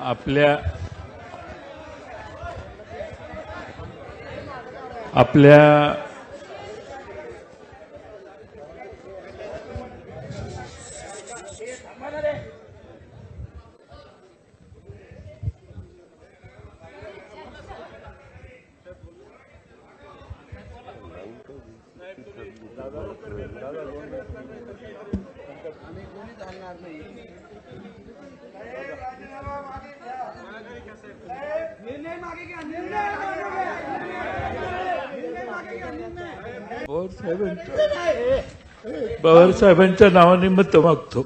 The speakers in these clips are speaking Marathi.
आपल्या पवार साहेबांच्या नावाने मत मागतो.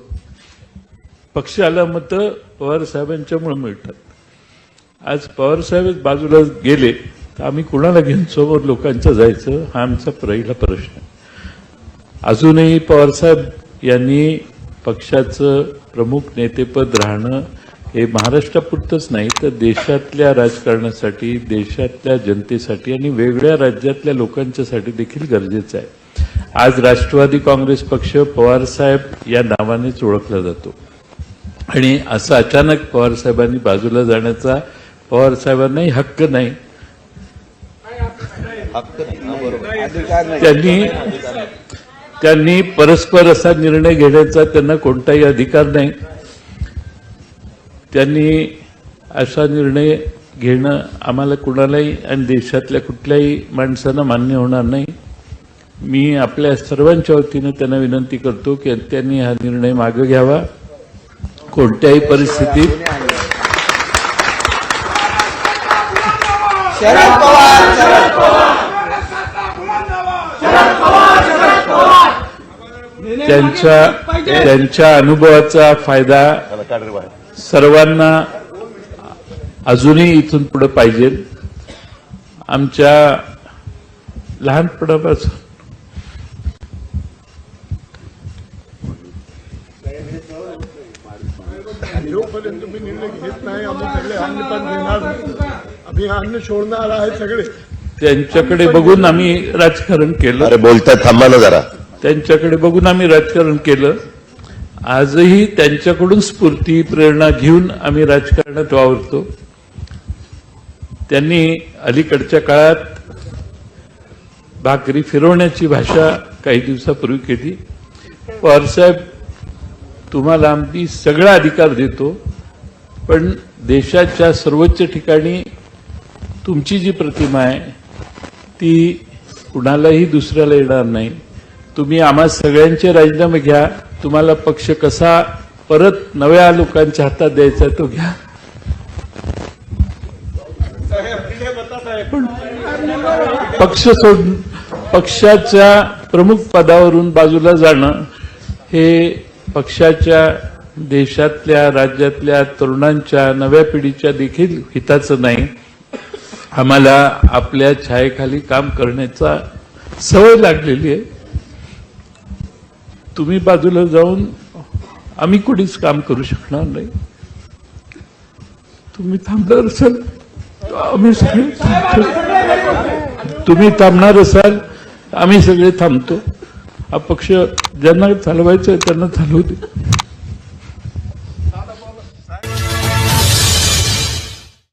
पक्षाला मत पवार साहेबांच्यामुळे मिळतात. आज पवार साहेब बाजूला गेले तर आम्ही कुणाला घेऊन समोर लोकांच्या जायचं हा आमचा पहिला प्रश्न. अजूनही पवार साहेब यांनी पक्षाचं प्रमुख नेतेपद राहणं हे महाराष्ट्रापुरतंच नाही तर देशातल्या राजकारणासाठी, देशातल्या जनतेसाठी आणि वेगळ्या राज्यातल्या लोकांच्यासाठी देखील गरजेचं आहे. आज राष्ट्रवादी काँग्रेस पक्ष पवार साहेब या नावानेच ओळखला जातो आणि असं अचानक पवार साहेबांनी बाजूला जाण्याचा पवार साहेबांनाही हक्क नाही. त्यांनी परस्पर असा निर्णय घेण्याचा त्यांना कोणताही अधिकार नाही. त्यांनी असा निर्णय घेणं आम्हाला कुणालाही आणि देशातल्या कुठल्याही माणसांना मान्य होणार नाही. मी आपल्या सर्वांच्या वतीनं त्यांना विनंती करतो की त्यांनी हा निर्णय मागे घ्यावा. कोणत्याही परिस्थितीत त्यांच्या अनुभवाचा फायदा सर्वांना अजूनही इथून पुढे पाहिजे. आमच्या लहानपणापासून जोपर्यंत तुम्ही निर्णय घेत नाही आम्ही सगळे अन्न पण घेणार, आम्ही अन्न सोडणार आहे सगळे. त्यांच्याकडे बघून आम्ही राजकारण केलं. अरे बोलता थांबा ना जरा. त्यांच्याकडे बघून आम्ही राजकारण केलं. आजही त्यांच्याकडून स्फूर्ती प्रेरणा घेऊन आम्ही राजकारणात वावरतो. त्यांनी अलीकडच्या काळात भाकरी फिरवण्याची भाषा काही दिवसापूर्वी केली. पवार साहेब, तुम्हाला आम्ही सगळा अधिकार देतो, पण देशाच्या सर्वोच्च ठिकाणी तुमची जी प्रतिमा आहे ती कुणालाही दुसऱ्याला येणार नाही. तुम्ही आम्हा सगळ्यांचे राजीनामे घ्या. तुम्हाला पक्ष कसा परत नव्या लोकांच्या हातात द्यायचा तो घ्या. पण पक्षाच्या प्रमुख पदावरून बाजूला जाणं हे पक्षाच्या, देशातल्या, राज्यातल्या तरुणांच्या, नव्या पिढीच्या देखील हिताचं नाही. आम्हाला आपल्या छायेखाली काम करण्याचा सवय लागलेली आहे. तुम्ही बाजूला जाऊन आम्ही कुणीच काम करू शकणार नाही. तुम्ही थांबणार असाल आम्ही सगळे थांबतो. तुम्ही थांबणार असाल आम्ही सगळे थांबतो. हा पक्ष ज्यांना चालवायचं त्यांना चालवू दे.